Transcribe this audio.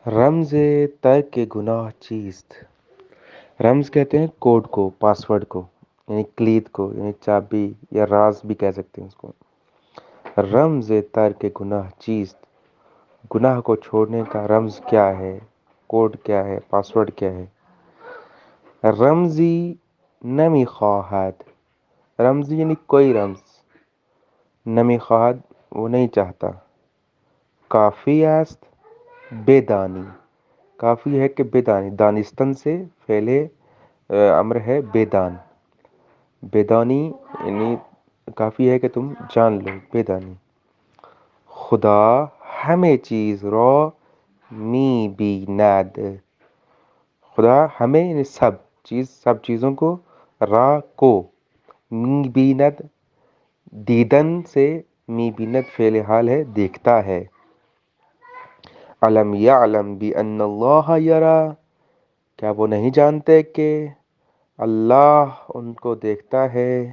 رمز ترک گناہ چیست؟ رمز کہتے ہیں کوڈ کو، پاسورڈ کو، یعنی کلید کو، یعنی چابی یا راز بھی کہہ سکتے ہیں اس کو۔ رمز ترک گناہ چیست؟ گناہ کو چھوڑنے کا رمز کیا ہے، کوڈ کیا ہے، پاسورڈ کیا ہے؟ رمزی نمی خواہد، رمزی یعنی کوئی رمز، نمی خواہد وہ نہیں چاہتا۔ کافی است بے دانی، کافی ہے کہ بے دانی، دانستن سے فعل امر ہے بے دان، بے دانی یعنی کافی ہے کہ تم جان لو، بے دانی۔ خدا ہمیں چیز را می بیند، خدا ہمیں یعنی سب چیزوں کو، را کو، می بیند دیدن سے، می بیند فعل حال ہے دیکھتا ہے۔ علم یعلم بان اللہ یرا، کیا وہ نہیں جانتے کہ اللہ ان کو دیکھتا ہے۔